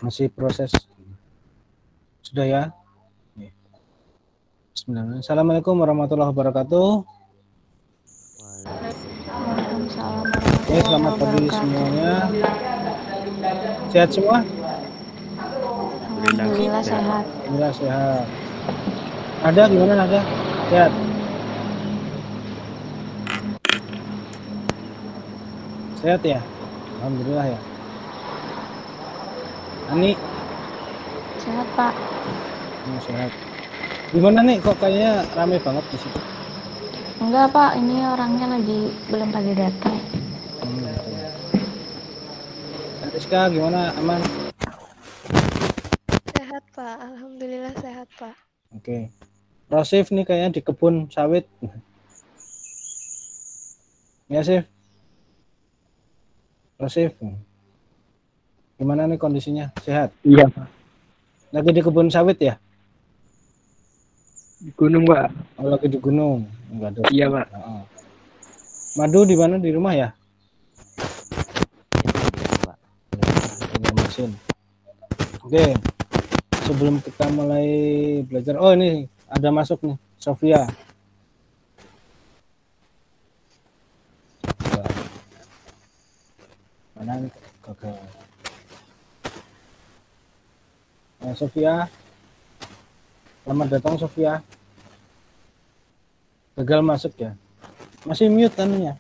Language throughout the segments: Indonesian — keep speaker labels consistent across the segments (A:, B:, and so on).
A: Masih proses. Sudah ya? Bismillah. Assalamualaikum warahmatullahi wabarakatuh.
B: Waalaikumsalam
A: Oke, selamat pagi
B: warahmatullahi
A: semuanya.
B: wabarakatuh.
A: Sehat semua?
B: Alhamdulillah sehat.
A: Alhamdulillah sehat. Ada gimana Nada? Sehat? Sehat ya? Alhamdulillah ya. Ani?
B: Sehat Pak.
A: Sehat. Gimana nih kok kayaknya rame banget di situ?
B: Enggak Pak, ini orangnya belum lagi datang.
A: Rizka gimana? Aman?
C: Sehat Pak, alhamdulillah sehat Pak.
A: Oke. Rosif nih kayaknya di kebun sawit. Ya Sif? Rosif. Gimana nih kondisinya? Sehat?
D: Iya.
A: Lagi di kebun sawit ya?
D: Di gunung, Pak.
A: Oh, lagi di gunung. Enggak ada.
D: Iya, Pak.
A: Madu di mana? Di rumah ya? Mesin. Oke. Sebelum kita mulai belajar, oh ini ada masuk nih, Sofia. Mana nih? Gagal. Nah, Sofia. Selamat datang Sofia. Gagal masuk ya. Masih mute anunya.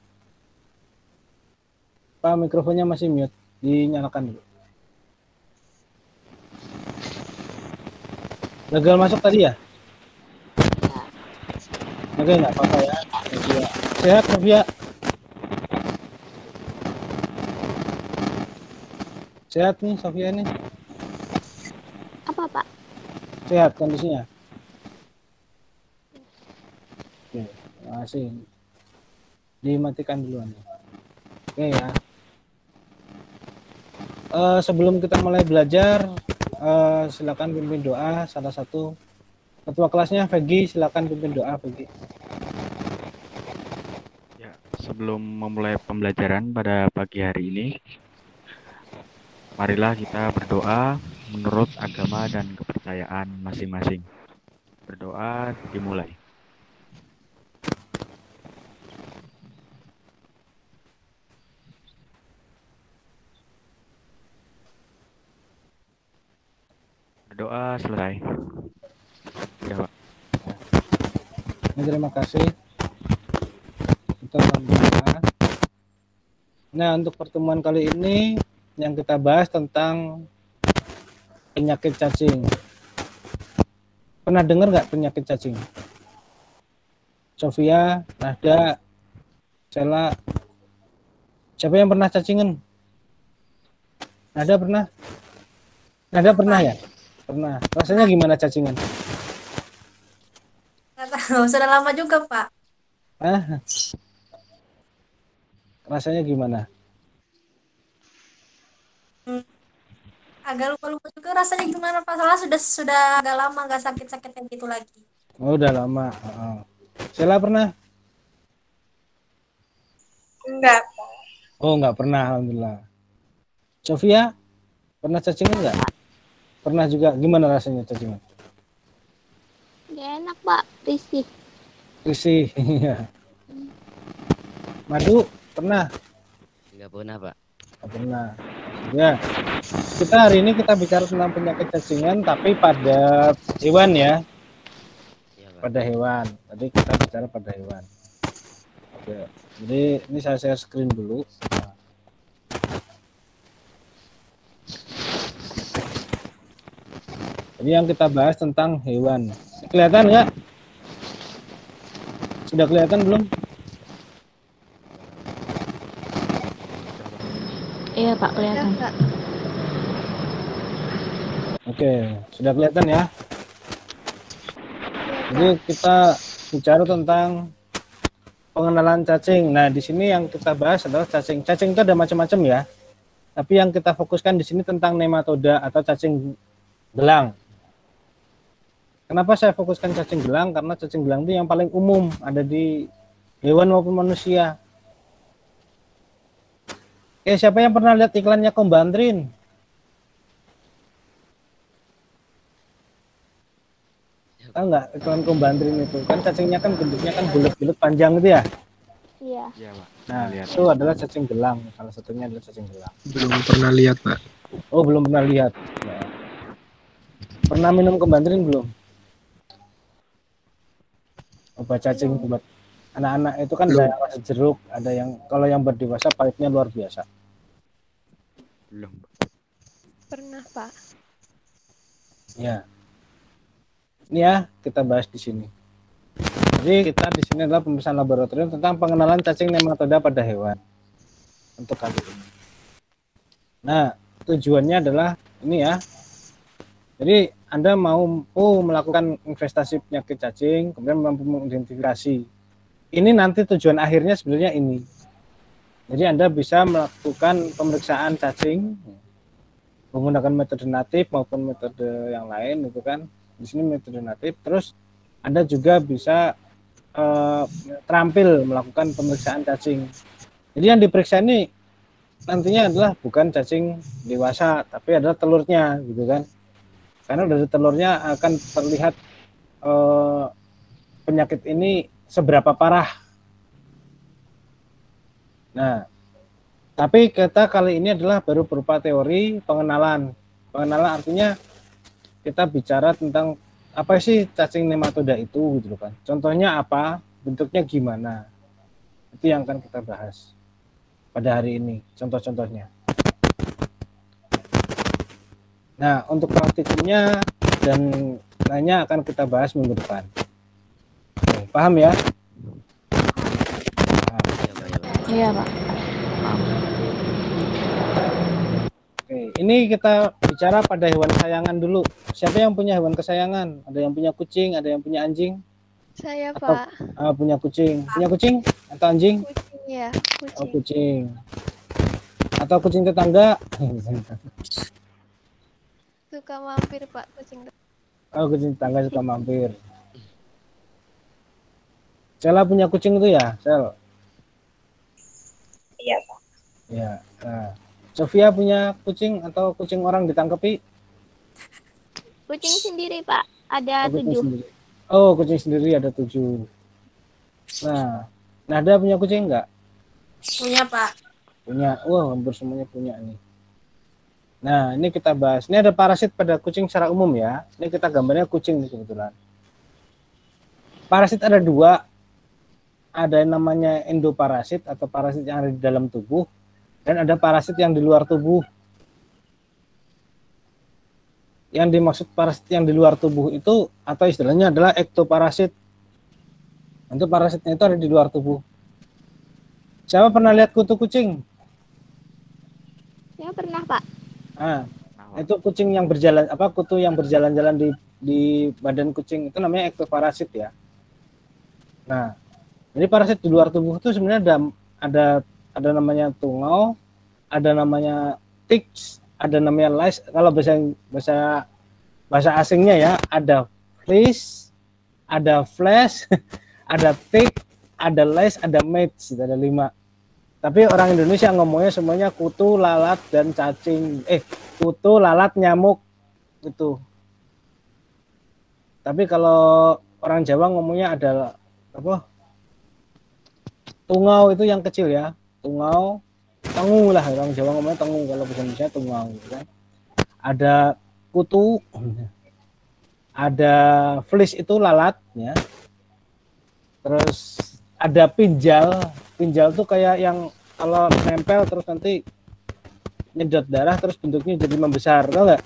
A: Pak, mikrofonnya masih mute. Dinyalakan dulu. Gagal masuk tadi ya? Oke, nggak apa-apa ya. Sofia. Sehat Sofia? Sehat nih Sofia nih.
B: Apa Pak?
A: Sehat kondisinya? Oke, terima kasih. Dimatikan duluan. Oke ya. Sebelum kita mulai belajar, silakan pimpin doa. Salah satu ketua kelasnya Vegi, silakan pimpin doa Vegi.
E: Ya, sebelum memulai pembelajaran pada pagi hari ini, marilah kita berdoa menurut agama dan kepercayaan masing-masing. Berdoa dimulai. Berdoa selesai. Ya, Pak.
A: Terima kasih. Kita berdoa. Nah, untuk pertemuan kali ini yang kita bahas tentang penyakit cacing. Pernah dengar nggak penyakit cacing? Sofia, Nahda, Cela. Siapa yang pernah cacingan? Nahda pernah? Nahda pernah ya? Pernah. Rasanya gimana cacingan?
C: Nggak tahu, sudah lama juga Pak.
A: Rasanya gimana?
C: Agak lupa-lupa juga rasanya gimana Pak. Soalnya sudah agak lama nggak sakit-sakit kayak gitu lagi.
A: Oh, udah lama. Cela pernah?
C: Enggak.
A: Oh, nggak pernah, alhamdulillah. Sofia, pernah cacingan nggak? Pernah juga. Gimana rasanya cacingan?
B: Gak enak Pak, risih.
A: Risih. Madu, pernah?
F: Enggak pernah, Pak.
A: Nggak pernah. Ya, kita hari ini kita bicara tentang penyakit cacingan, tapi pada hewan ya.
F: Iya, Pak.
A: Pada hewan. Tadi kita bicara pada hewan. Oke. Jadi ini saya share screen dulu. Jadi yang kita bahas tentang hewan. Kelihatan nggak? Sudah kelihatan belum?
B: Iya Pak, kelihatan.
A: Oke, sudah kelihatan ya. Jadi kita bicara tentang pengenalan cacing. Nah, di sini yang kita bahas adalah cacing. Cacing itu ada macam-macam ya. Tapi yang kita fokuskan di sini tentang nematoda atau cacing gelang. Kenapa saya fokuskan cacing gelang? Karena cacing gelang itu yang paling umum ada di hewan maupun manusia. Siapa yang pernah lihat iklannya Kombantrin? Tahu nggak iklan Kumbantrin itu? Kan cacingnya kan bentuknya kan bulat-bulat panjang gitu ya.
B: Iya.
E: Iya, Pak.
A: Nah,
E: Lihat.
A: itu adalah cacing gelang. Salah satunya adalah cacing gelang.
D: Belum pernah lihat, Pak.
A: Oh, belum pernah lihat. Ya. Pernah minum Kumbantrin belum? Obat cacing
B: Belum.
A: buat anak-anak itu kan
D: Belum.
A: ada yang rasa jeruk, ada yang kalau yang berdewasa pahitnya luar biasa.
E: Belum.
G: Pernah, Pak.
A: Ya. Ini ya kita bahas di sini. Jadi kita di sini adalah pemeriksaan laboratorium tentang pengenalan cacing nematoda pada hewan untuk kali ini. Nah, tujuannya adalah ini ya. Jadi Anda mampu melakukan investasi penyakit cacing, kemudian mampu mengidentifikasi. Ini nanti tujuan akhirnya sebenarnya ini. Jadi Anda bisa melakukan pemeriksaan cacing menggunakan metode natif maupun metode yang lain itu kan. Di sini metode natif. Terus Anda juga bisa terampil melakukan pemeriksaan cacing. Jadi yang diperiksa ini nantinya adalah bukan cacing dewasa, tapi adalah telurnya, gitu kan? Karena dari telurnya akan terlihat penyakit ini seberapa parah. Nah, tapi kita kali ini adalah baru berupa teori pengenalan. Pengenalan artinya kita bicara tentang apa sih cacing nematoda itu gitu kan. Contohnya apa, bentuknya gimana. Itu yang akan kita bahas pada hari ini, contoh-contohnya. Nah, untuk praktikumnya dan lainnya akan kita bahas minggu depan. Oke, paham ya? Paham.
F: Iya, Pak, ya, Pak.
B: Iya, Pak.
A: Oke, ini kita bicara pada hewan kesayangan dulu. Siapa yang punya hewan kesayangan? Ada yang punya kucing, ada yang punya anjing?
G: Saya,
A: Atau
G: Pak.
A: punya kucing? Punya kucing atau anjing?
G: Kucing ya,
A: Oh,
G: kucing.
A: kucing. Atau kucing tetangga?
G: Suka mampir, Pak, kucing.
A: Oh, kucing tetangga suka mampir. Sela punya kucing itu ya, Sel?
H: Iya, Pak.
A: Ya. Nah, Sofia punya kucing atau kucing orang ditangkepi?
B: Kucing sendiri, Pak. Ada
A: Oh, kucing
B: 7.
A: sendiri. Oh, kucing sendiri ada 7. Nah, Nada punya kucing enggak?
C: Punya, Pak.
A: Punya. Wah, hampir semuanya punya nih. Nah, ini kita bahas. Ini ada parasit pada kucing secara umum ya. Ini kita gambarnya kucing nih kebetulan. Parasit ada 2. Ada yang namanya endoparasit atau parasit yang ada di dalam tubuh. Dan ada parasit yang di luar tubuh. Yang dimaksud parasit yang di luar tubuh itu atau istilahnya adalah ektoparasit. Untuk parasitnya itu ada di luar tubuh. Siapa pernah lihat kutu kucing?
B: Saya pernah, Pak.
A: Nah, itu kucing yang berjalan kutu yang berjalan-jalan di badan kucing itu namanya ektoparasit ya. Nah, jadi parasit di luar tubuh itu sebenarnya ada namanya tungau, ada namanya ticks, ada namanya lice. Kalau bahasa asingnya ya, ada fleas, ada flash, ada tick, ada lice, ada mites, ada 5. Tapi orang Indonesia ngomongnya semuanya kutu, lalat, dan cacing. Kutu, lalat, nyamuk itu. Tapi kalau orang Jawa ngomongnya ada apa? Tungau itu yang kecil ya. Tungau, tengu lah orang Jawa ngomongnya tengu, kalau bahasa Indonesia tungau gitu kan. Ada kutu, ada fleas itu lalat ya. Terus ada pinjal. Pinjal tuh kayak yang kalau nempel terus nanti nyedot darah terus bentuknya jadi membesar, tau nggak?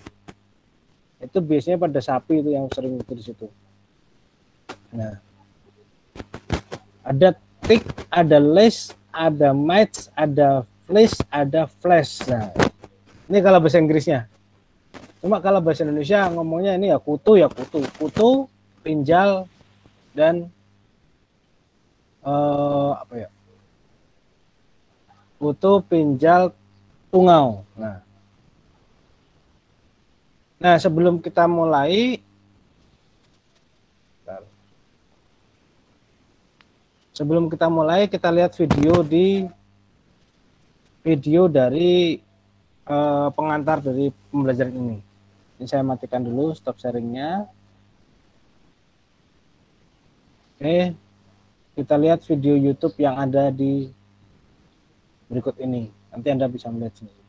A: Itu biasanya pada sapi itu yang sering itu di situ. Nah, ada tick, ada lice, ada mites, ada fleas, ada flash. Nah, ini kalau bahasa Inggrisnya. Cuma kalau bahasa Indonesia ngomongnya ini ya kutu, kutu, pinjal, dan kutu, pinjal, tungau. Nah, sebelum kita mulai, kita lihat video dari pengantar dari pembelajaran ini. Ini saya matikan dulu, stop sharingnya. Oke, kita lihat video YouTube yang ada di berikut ini. Nanti Anda bisa melihat sendiri.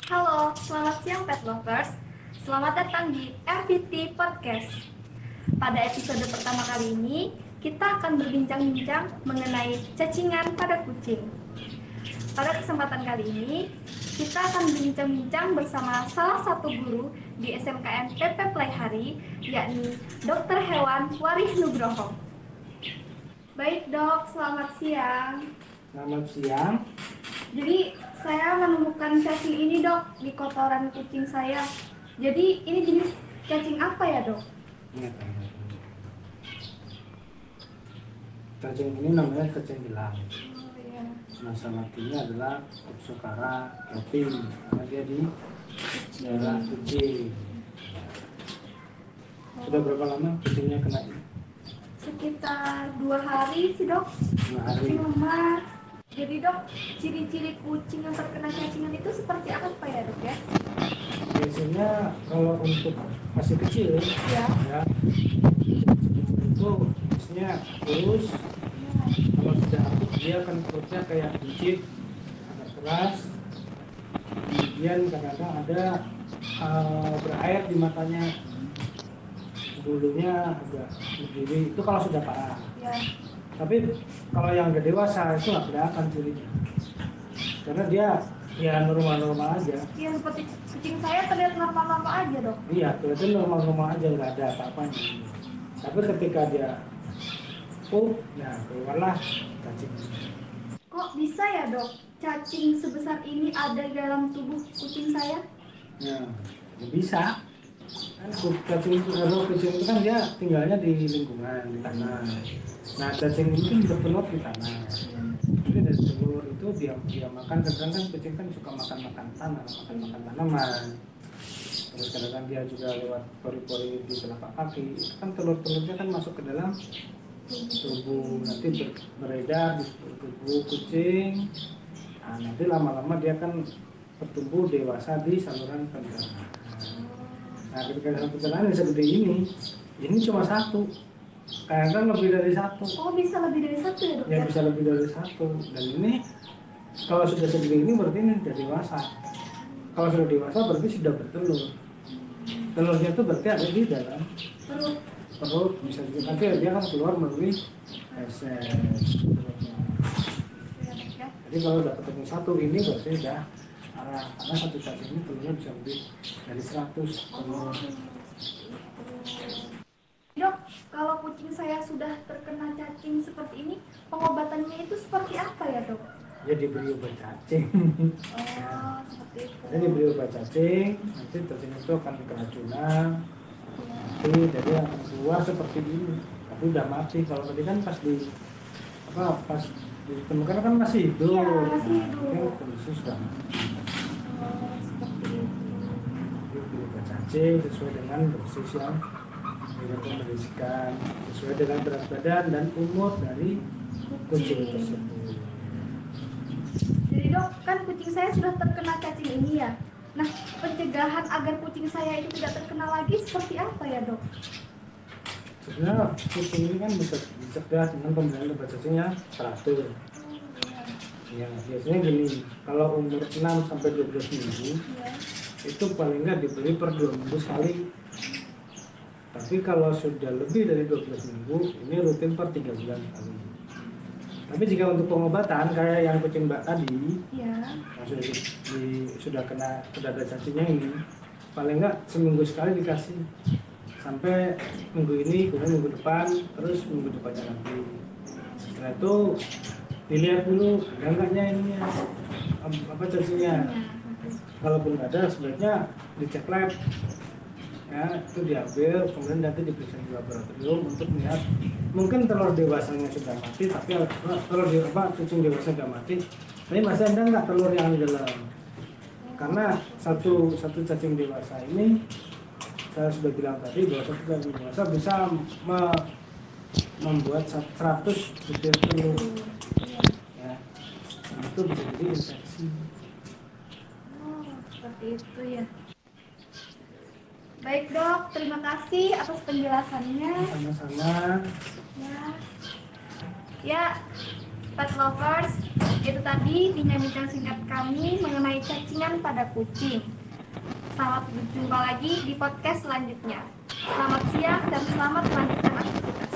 C: Halo, selamat siang Pet Lovers. Selamat datang di RVT Podcast. Pada episode pertama kali ini, kita akan berbincang-bincang mengenai cacingan pada kucing. Pada kesempatan kali ini, kita akan berbincang-bincang bersama salah satu guru di SMKN PP Playhari, yakni Dr. Hewan Warih Nugroho. Baik dok, selamat siang.
A: Selamat siang.
C: Jadi saya menemukan cacing ini dok di kotoran kucing saya. Jadi ini jenis cacing apa ya dok?
A: Cacing ini namanya cacing hilang.
C: Oh iya.
A: Nama matinya adalah Toxocara caping, karena dia di daerah kucing. Sudah berapa lama kucingnya kena ini?
C: Sekitar 2 hari sih dok.
A: 2 hari.
C: Cuma jadi dok, ciri-ciri kucing yang terkena cacingan itu seperti apa ya dok ya?
A: Biasanya kalau untuk masih kecil
C: Ya.
A: ya itu biasanya kurus. Kalau sudah akut dia akan perutnya kayak buncit, agak keras. Kemudian kadang-kadang ada berair di matanya, bulunya agak berdiri. Itu kalau sudah parah.
C: Ya.
A: Tapi kalau yang udah dewasa itu nggak kelihatan cirinya, karena dia ya normal-normal aja.
C: Iya, seperti kucing saya terlihat normal-normal aja dok.
A: Iya, kelihatan normal-normal aja, nggak ada apa-apanya. Tapi ketika dia nah keluarlah cacing.
C: Kok bisa ya dok, cacing sebesar ini ada di dalam tubuh kucing saya?
A: Nah, ya bisa. Kan cacing itu, kalau kucing itu kan dia tinggalnya di lingkungan, di tanah. Nah, cacing itu bertelur di tanah. Jadi dari telur itu dia makan, kadang kan kucing kan suka makan tanah, makan tanaman. Terus kadang dia juga lewat pori-pori di telapak kaki. Itu kan telur-telurnya kan masuk ke dalam tubuh, nanti beredar di tubuh kucing. Nah, nanti lama-lama dia kan bertumbuh dewasa di saluran pencernaan. Nah, ketika saluran pencernaan yang segede ini cuma satu. Kadang lebih dari satu.
C: Oh bisa lebih dari satu ya dok?
A: Ya bisa lebih dari satu. Dan ini kalau sudah segede ini berarti ini sudah dewasa. Kalau sudah dewasa berarti sudah bertelur. Telurnya itu berarti ada di dalam perut, bisa juga nanti dia kan keluar melalui feses. Jadi kalau udah ketemu satu ini berarti udah arah, karena satu cacing ini telurnya bisa lebih dari 100 telur.
C: Dok, kalau kucing saya sudah terkena cacing seperti ini, pengobatannya itu seperti apa ya dok?
A: Ya diberi obat cacing.
C: Oh, seperti itu.
A: Jadi diberi obat cacing, nanti cacing itu akan keracunan. Nanti jadi akan keluar seperti ini. Tapi udah mati. Kalau tadi kan pas ditemukan kan masih hidup.
C: Iya, masih hidup.
A: Nah, ini kondisi sudah mati.
C: Oh, seperti itu.
A: Jadi diberi obat cacing sesuai dengan dosis yang direkomendasikan, sesuai dengan berat badan dan umur dari kucing tersebut.
C: Jadi dok, kan kucing saya sudah terkena cacing ini ya. Nah, pencegahan agar kucing saya itu tidak terkena lagi seperti apa ya dok?
A: Sebenarnya kucing ini kan bisa dicegah dengan pemberian obat cacing yang teratur. Ya, biasanya gini, kalau umur 6 sampai 12 minggu
C: Ya.
A: itu paling nggak diberi per 2 minggu sekali. Tapi kalau sudah lebih dari 12 minggu, ini rutin per 3 bulan sekali. Tapi jika untuk pengobatan kayak yang kucing mbak tadi,
C: Ya.
A: yang sudah ada cacingnya ini, paling nggak seminggu sekali dikasih, sampai minggu ini, kemudian minggu depan, terus minggu depannya lagi. Setelah itu dilihat dulu ada enggaknya ini apa cacingnya. Kalaupun ada, sebaiknya dicek lab, ya itu diambil, kemudian nanti diperiksa di laboratorium untuk melihat mungkin telur dewasanya sudah mati, tapi cacing dewasa sudah mati, tapi masih ada nggak telur yang di dalam? Karena satu cacing dewasa ini saya sudah bilang tadi bahwa satu cacing dewasa bisa membuat 100 butir telur, ya. Nah, itu bisa jadi infeksi.
C: Oh, seperti itu ya. Baik dok, terima kasih atas penjelasannya.
A: Sama-sama.
C: Ya, pet lovers, itu tadi bincang-bincang singkat kami mengenai cacingan pada kucing. Selamat berjumpa lagi di podcast selanjutnya. Selamat siang dan selamat melanjutkan aktivitas.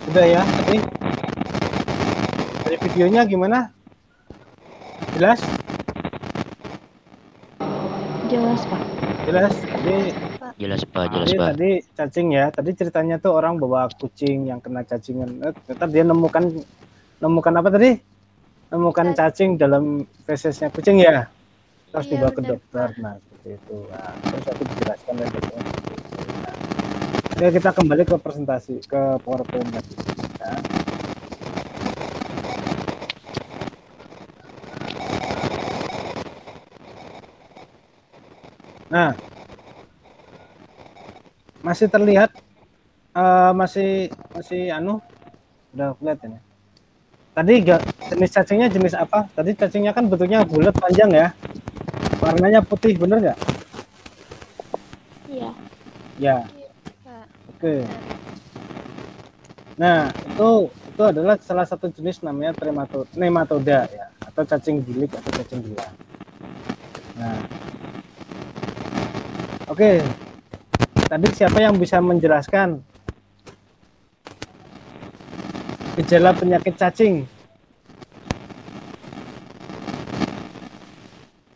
A: Sudah ya, tadi dari videonya gimana? Jelas?
B: Jelas, Pak.
A: Jelas. Jadi
F: Jelas Pak, jelas
A: Jadi
F: Pak.
A: tadi cacing ya, tadi ceritanya tuh orang bawa kucing yang kena cacingan. Ternyata dia nemukan apa tadi? Nemukan cacing dalam fesesnya kucing ya. Terus
G: Iya,
A: dibawa ke
G: benar,
A: dokter. Nah, seperti itu. Nah, terus aku dijelaskan dan dokternya seperti itu. Nah, oke, kita kembali ke presentasi, ke PowerPoint tadi. Ya. Nah, masih terlihat masih udah kelihatan ya. Tadi jenis cacingnya jenis apa? Tadi cacingnya kan bentuknya bulat panjang ya. Warnanya putih, bener nggak?
B: Iya.
A: Ya,
G: Pak.
A: oke. Nah, itu adalah salah satu jenis namanya nematoda ya, atau cacing gilik atau cacing gilang. Nah, oke. Tadi siapa yang bisa menjelaskan gejala penyakit cacing?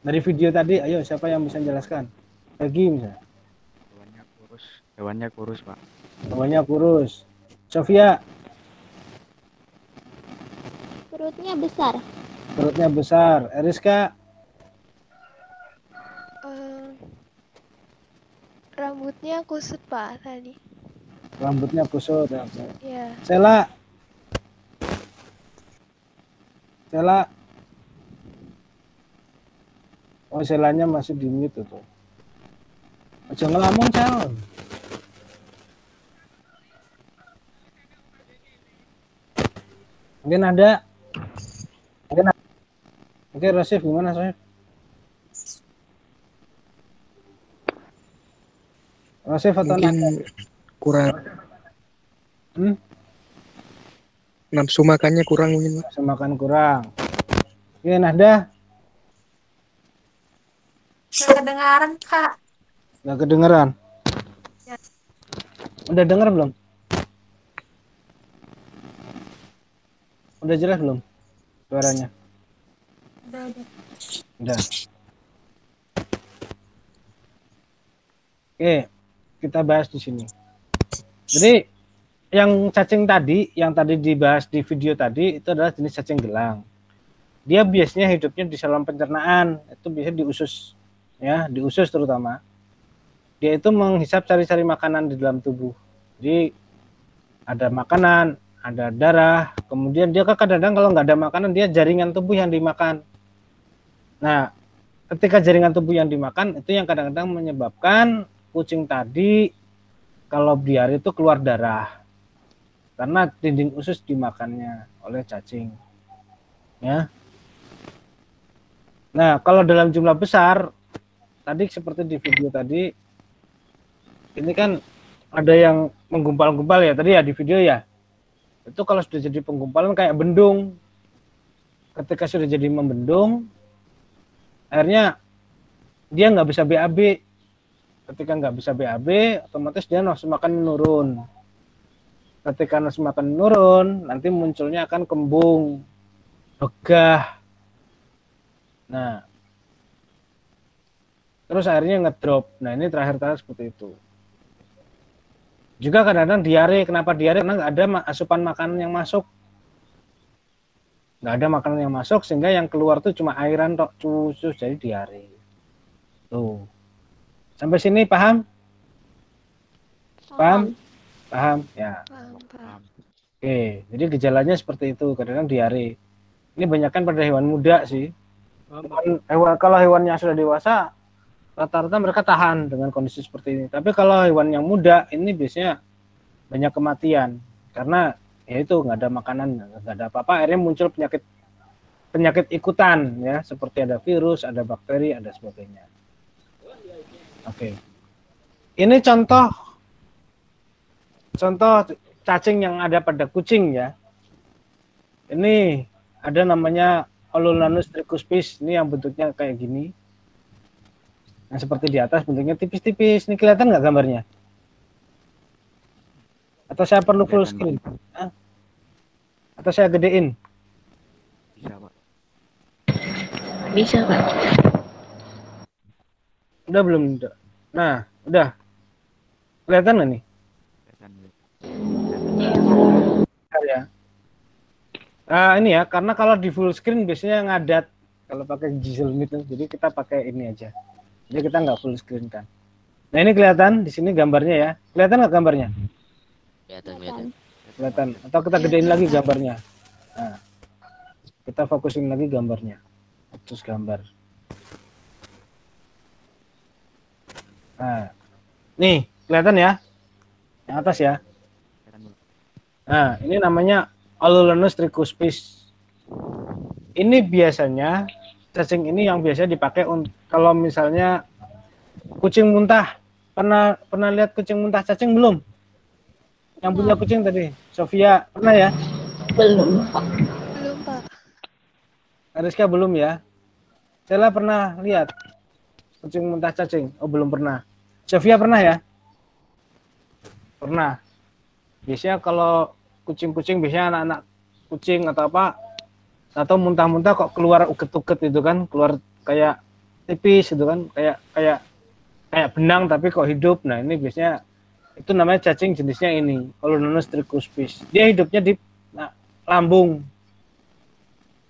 A: Dari video tadi, ayo siapa yang bisa menjelaskan? Peggy misalnya.
E: Hewannya kurus, Pak.
A: Hewannya kurus. Sofia,
B: Perutnya besar.
A: perutnya besar. Eriska,
G: Rambutnya kusut Pak tadi.
A: rambutnya kusut.
G: Iya.
A: Sela, oh selanya masih di mute tuh. Aja ngelamun calon. Mungkin ada. Oke, Rasif gimana Rasif? Rasif atau
D: Mungkin
A: Nada?
D: kurang nafsu makannya kurang mungkin.
A: Nafsu makan kurang. Oke, Nada.
C: Nggak kedengaran Kak.
A: Nggak kedengeran.
C: Ya.
A: Udah denger belum? Udah jelas belum suaranya? Udah. Oke, kita bahas di sini. Jadi yang cacing tadi, yang tadi dibahas di video tadi itu adalah jenis cacing gelang. Dia biasanya hidupnya di saluran pencernaan, itu biasanya di usus, ya, di usus terutama. Dia itu menghisap cari-cari makanan di dalam tubuh. Jadi ada makanan, ada darah, kemudian dia kadang-kadang kalau nggak ada makanan dia jaringan tubuh yang dimakan. Nah, ketika jaringan tubuh yang dimakan itu yang kadang-kadang menyebabkan kucing tadi kalau diare itu keluar darah karena dinding usus dimakannya oleh cacing. Ya. Nah, kalau dalam jumlah besar tadi seperti di video tadi ini kan ada yang menggumpal-gumpal ya tadi ya di video ya. Itu kalau sudah jadi penggumpalan kayak bendung. Ketika sudah jadi membendung, akhirnya dia nggak bisa BAB. Ketika nggak bisa BAB, otomatis dia nafsu makan menurun. Ketika nafsu makan menurun, nanti munculnya akan kembung, begah. Nah, terus airnya ngedrop. Nah ini terakhir seperti itu. Juga kadang-kadang diare. Kenapa diare? Karena nggak ada asupan makanan yang masuk. Nggak ada makanan yang masuk sehingga yang keluar tuh cuma airan tok, cus, jadi diare. Tuh. Sampai sini paham? Paham? Paham? Ya.
G: Paham.
A: Oke, jadi gejalanya seperti itu. Kadang-kadang diare. Ini banyakkan pada hewan muda sih. Kalau hewannya sudah dewasa, rata-rata mereka tahan dengan kondisi seperti ini. Tapi kalau hewan yang muda, ini biasanya banyak kematian. Karena ya itu nggak ada makanan, nggak ada apa-apa, akhirnya muncul penyakit ikutan ya, seperti ada virus, ada bakteri, ada sebagainya. Oke. Ini contoh cacing yang ada pada kucing ya. Ini ada namanya Olulanus tricuspis, ini yang bentuknya kayak gini. Nah seperti di atas bentuknya tipis-tipis. Ini kelihatan nggak gambarnya? Atau saya perlu full screen? Hah? Atau saya gedein?
E: Bisa, Pak.
B: Bisa, Pak.
A: Udah belum? Nah, udah. Kelihatan nggak nih?
E: Kelihatan.
A: Ya. Ini ya, karena kalau di full screen biasanya ngadat kalau pakai Google Meet, jadi kita pakai ini aja. Jadi kita nggak full screen kan. Nah ini kelihatan di sini gambarnya ya. Kelihatan nggak gambarnya?
F: Kelihatan.
A: Kelihatan. Atau kita gedein lagi gambarnya. Nah, kita fokusin lagi gambarnya. Terus gambar. Nah, nih kelihatan ya? Yang atas ya. Nah, ini namanya Olulanus tricuspis. Ini biasanya cacing ini yang biasa dipakai kalau misalnya kucing muntah. Pernah lihat kucing muntah cacing belum? Yang punya kucing tadi, Sofia pernah ya?
B: Belum, Pak.
G: Belum, Pak.
A: Ariska belum ya? Saya pernah lihat kucing muntah cacing. Oh belum pernah. Sofia pernah ya? Pernah. Biasanya kalau kucing-kucing, biasanya anak-anak kucing atau apa, atau muntah-muntah kok keluar uget-uget itu kan, keluar kayak tipis itu kan, kayak benang tapi kok hidup. Nah ini biasanya itu namanya cacing jenisnya ini, Olulanus tricuspis. Dia hidupnya di lambung.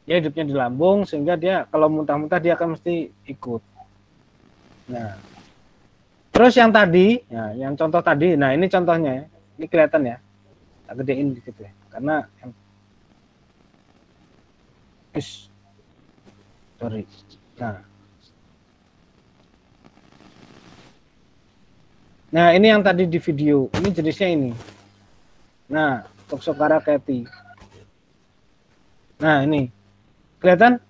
A: Dia hidupnya di lambung sehingga dia kalau muntah-muntah dia akan mesti ikut. Nah, terus yang tadi, ya, yang contoh tadi, nah ini contohnya ya, ini kelihatan ya. Gedein dikit ya, karena sorry. Nah ini yang tadi di video, ini jenisnya ini. Nah, Toxocara cathy. Nah ini kelihatan?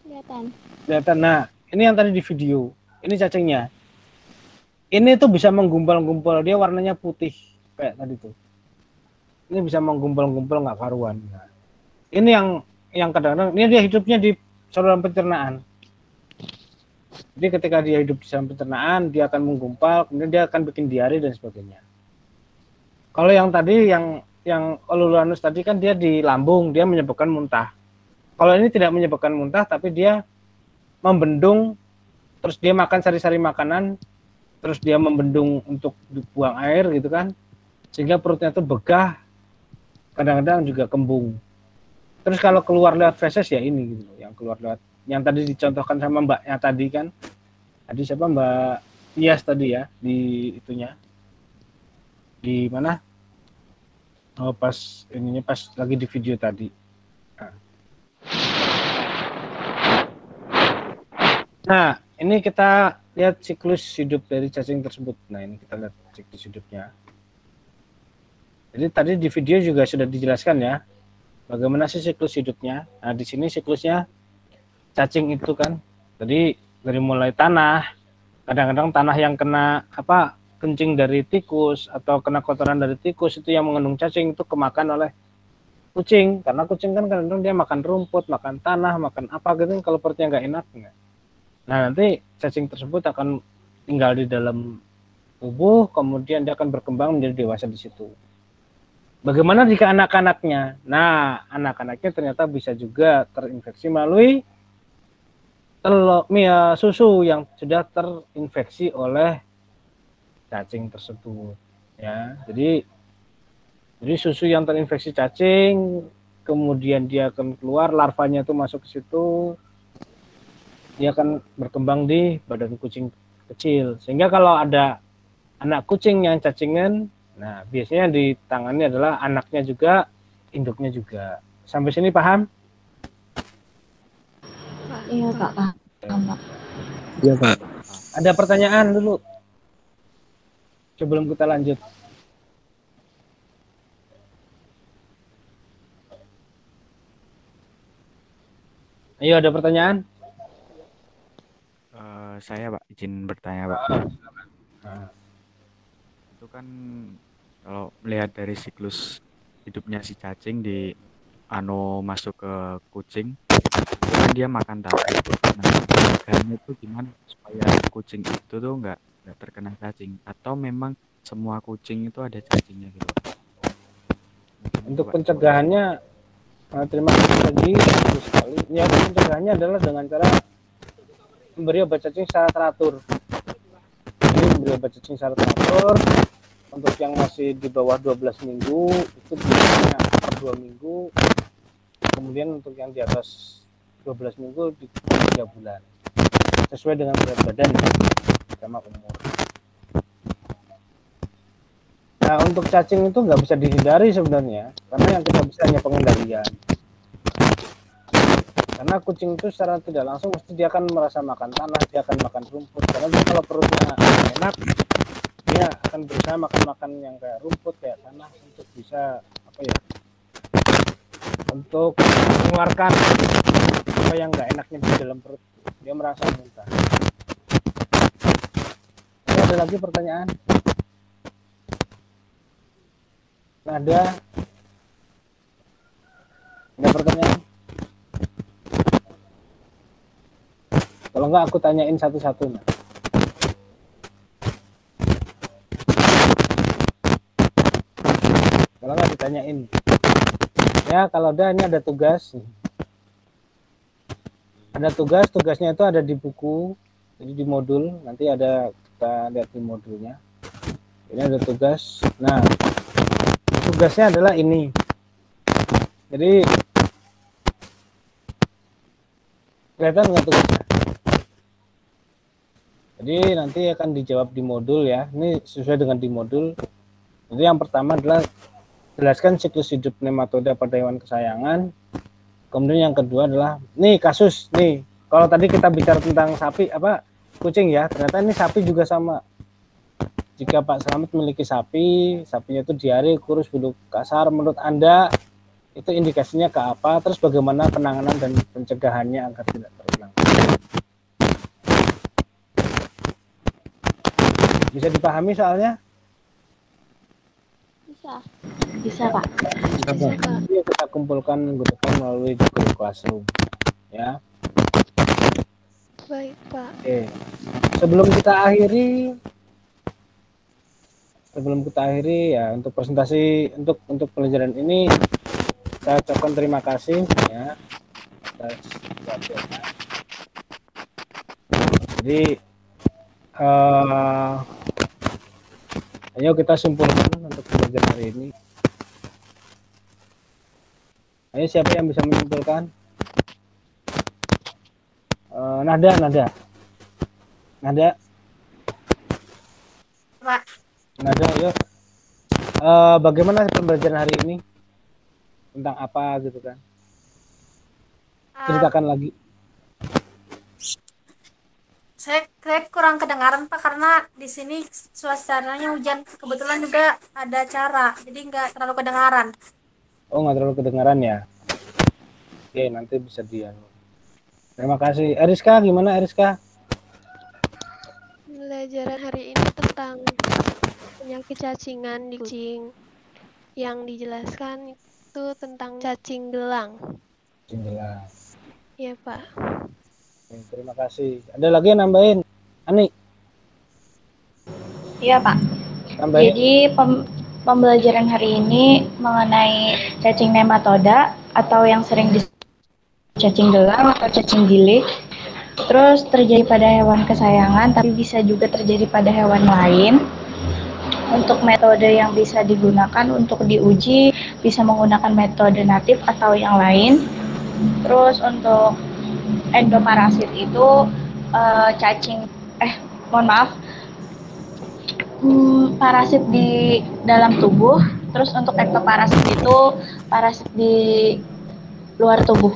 A: Kelihatan. Nah ini yang tadi di video, ini cacingnya. Ini tuh bisa menggumpal-gumpal, dia warnanya putih kayak tadi tuh. Ini bisa menggumpal-gumpal nggak karuan. Nah, ini yang kadang-kadang ini dia hidupnya di saluran pencernaan. Jadi ketika dia hidup di saluran pencernaan, dia akan menggumpal, kemudian dia akan bikin diare dan sebagainya. Kalau yang tadi yang Olulanus tadi kan dia di lambung, dia menyebabkan muntah. Kalau ini tidak menyebabkan muntah, tapi dia membendung, terus dia makan sari-sari makanan, terus dia membendung untuk buang air gitu kan, sehingga perutnya itu begah. Kadang-kadang juga kembung. Terus kalau keluar lewat feses ya ini gitu, yang keluar lewat, yang tadi dicontohkan sama mbaknya tadi kan, tadi siapa, Mbak Tias tadi ya, di itunya, di mana? Oh pas ininya pas lagi di video tadi. Nah ini kita lihat siklus hidup dari cacing tersebut. Nah ini kita lihat siklus hidupnya. Jadi tadi di video juga sudah dijelaskan ya, bagaimana sih siklus hidupnya. Nah di sini siklusnya cacing itu kan, tadi dari mulai tanah, kadang-kadang tanah yang kena apa kencing dari tikus atau kena kotoran dari tikus itu yang mengandung cacing itu kemakan oleh kucing, karena kucing kan kadang-kadang dia makan rumput, makan tanah, makan apa gitu kalau perutnya nggak enak. Nah nanti cacing tersebut akan tinggal di dalam tubuh, kemudian dia akan berkembang menjadi dewasa di situ. Bagaimana jika anak-anaknya? Nah, anak-anaknya ternyata bisa juga terinfeksi melalui susu yang sudah terinfeksi oleh cacing tersebut ya. Jadi susu yang terinfeksi cacing, kemudian dia akan keluar, larvanya itu masuk ke situ, dia akan berkembang di badan kucing kecil. Sehingga kalau ada anak kucing yang cacingan, nah biasanya di tangannya adalah anaknya juga, induknya juga. Sampai sini paham?
B: Iya Pak, paham Pak.
D: Iya, Pak.
A: Ada pertanyaan dulu sebelum kita lanjut. Ayo, ada pertanyaan?
E: Saya Pak, izin bertanya Pak.
A: Nah,
E: Itu kan kalau melihat dari siklus hidupnya si cacing di masuk ke kucing, itu kan dia makan tadi. Nah, pencegahannya itu gimana supaya kucing itu tuh nggak terkena cacing? Atau memang semua kucing itu ada cacingnya gitu Pak?
A: untuk
E: Pak.
A: pencegahannya, terima kasih lagi bagus sekali. Ya, pencegahannya adalah dengan cara memberi obat cacing secara teratur. Jadi memberi obat cacing secara teratur. Untuk yang masih di bawah 12 minggu itu biasanya per 2 minggu. Kemudian untuk yang di atas 12 minggu di 3 bulan. Sesuai dengan berat badan sama umur. Nah, untuk cacing itu nggak bisa dihindari sebenarnya, karena yang kita bisa hanya pengendalian. Karena kucing itu secara tidak langsung mesti dia akan merasa makan tanah, dia akan makan rumput. Karena dia kalau perutnya enak, dia akan berusaha makan yang kayak rumput, kayak tanah untuk bisa untuk mengeluarkan apa yang nggak enaknya di dalam perut. Dia merasa muntah. Ini ada lagi pertanyaan? Ada pertanyaan? Kalau enggak aku tanyain satu-satu. Kalau enggak ditanyain. Ya, kalau ada, ini ada tugas. Ada tugasnya itu ada di buku, jadi di modul. Nanti ada, kita lihat di modulnya. Ini ada tugas. Nah, tugasnya adalah ini. Jadi kelihatan nggak tugasnya? Jadi nanti akan dijawab di modul ya. Ini sesuai dengan di modul. Jadi yang pertama adalah jelaskan siklus hidup nematoda pada hewan kesayangan. Kemudian yang kedua adalah nih kasus nih. Kalau tadi kita bicara tentang sapi kucing ya, ternyata ini sapi juga sama. Jika Pak Slamet memiliki sapi, sapinya itu diare, kurus, bulu kasar, menurut Anda itu indikasinya ke apa? Terus bagaimana penanganan dan pencegahannya agar tidak terulang? Bisa dipahami soalnya?
B: Bisa Pak.
A: Jadi kita kumpulkan menggunakan melalui Google Classroom, ya.
G: Baik Pak.
A: Oke. Sebelum kita akhiri ya, untuk presentasi untuk pelajaran ini saya ucapkan terima kasih ya atas perhatiannya. Jadi ayo kita simpulkan untuk pelajaran hari ini. Ayo, siapa yang bisa menyimpulkan? Nada.
C: Pak.
A: Nada, yuk. Bagaimana pembelajaran hari ini? Tentang apa gitu kan? Ceritakan lagi.
C: Saya kurang kedengaran Pak, karena di sini suasananya hujan, kebetulan juga ada acara, jadi nggak terlalu kedengaran.
A: Oh, nggak terlalu kedengaran ya? Oke, nanti bisa dia. Terima kasih. Eriska, gimana Eriska?
G: Pelajaran hari ini tentang penyakit cacingan di kucing. Yang dijelaskan itu tentang cacing belang.
A: Jelas.
G: Iya Pak.
A: Oke, terima kasih. Ada lagi yang nambahin? Ani?
B: Iya Pak.
A: Nambahin.
B: Jadi pembelajaran hari ini mengenai cacing nematoda atau yang sering disebut cacing gelang atau cacing gilik. Terus terjadi pada hewan kesayangan, tapi bisa juga terjadi pada hewan lain. Untuk metode yang bisa digunakan untuk diuji, bisa menggunakan metode natif atau yang lain. Terus untuk endoparasit itu cacing, mohon maaf, parasit di dalam tubuh. Terus untuk ektoparasit itu parasit di luar tubuh.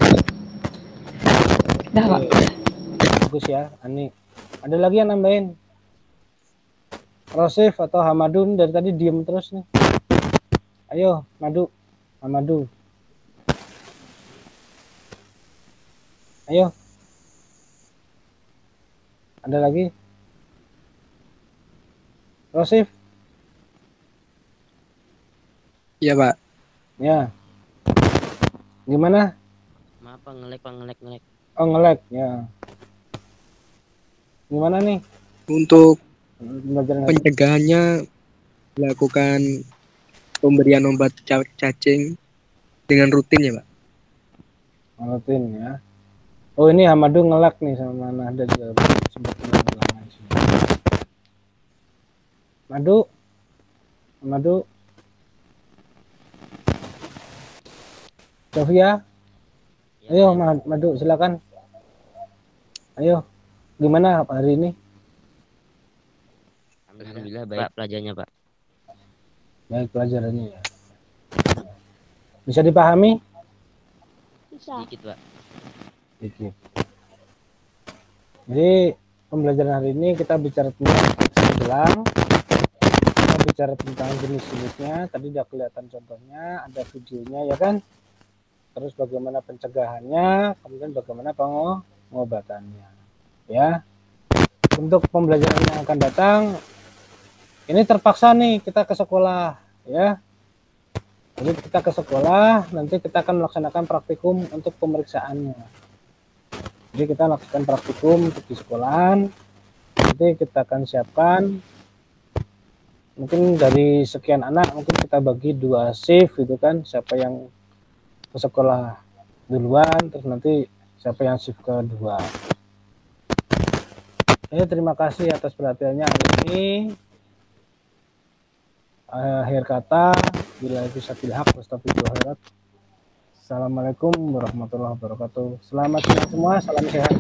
B: Udah, Pak.
A: Bagus ya, Ani. Ada lagi yang nambahin? Rosif atau Hamadun dari tadi diem terus nih. Ayo, Hamadu. Ayo. Ada lagi? Rosif?
D: Iya, Pak.
A: Ya. Gimana?
F: Maaf Pak, ngelek.
A: Oh, ngelek. Ya. Gimana nih?
D: Untuk
A: Pembelajaran
D: pencegahannya dilakukan pemberian obat cacing dengan rutin ya, Pak.
A: rutin ya. Oh, ini Hamadu ngelek nih sama Nahda juga sempat bilang di sini. Hamadu. Sofia. Ayo, Madu, silakan. Ayo. Gimana hari ini?
F: Alhamdulillah baik pelajarannya Pak.
A: Baik pelajarannya ya. Bisa dipahami?
G: Bisa.
F: Sedikit Pak.
A: Sedikit. Jadi pembelajaran hari ini kita bicara tentang gelang. Kita bicara tentang jenis-jenisnya. Tadi udah kelihatan contohnya, ada videonya ya kan? Terus bagaimana pencegahannya, kemudian bagaimana pengobatannya. Ya. Untuk pembelajaran yang akan datang, ini terpaksa nih kita ke sekolah ya. Jadi kita ke sekolah, nanti kita akan melaksanakan praktikum untuk pemeriksaannya. Jadi kita lakukan praktikum untuk di sekolahan. Nanti kita akan siapkan, mungkin dari sekian anak mungkin kita bagi 2 shift gitu kan. Siapa yang ke sekolah duluan, terus nanti siapa yang shift kedua. Terima kasih atas perhatiannya hari ini. Akhir kata, bila itu sabil haq, astagfirullah khairat. Assalamualaikum warahmatullahi wabarakatuh. Selamat siang semua, salam sehat.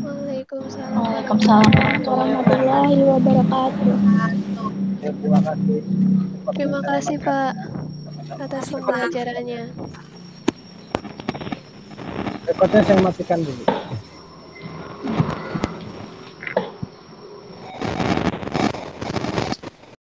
G: Waalaikumsalam
B: warahmatullahi wabarakatuh.
A: Terima kasih.
G: Terima kasih Pak atas pembelajarannya.
A: Rekodnya saya matikan dulu.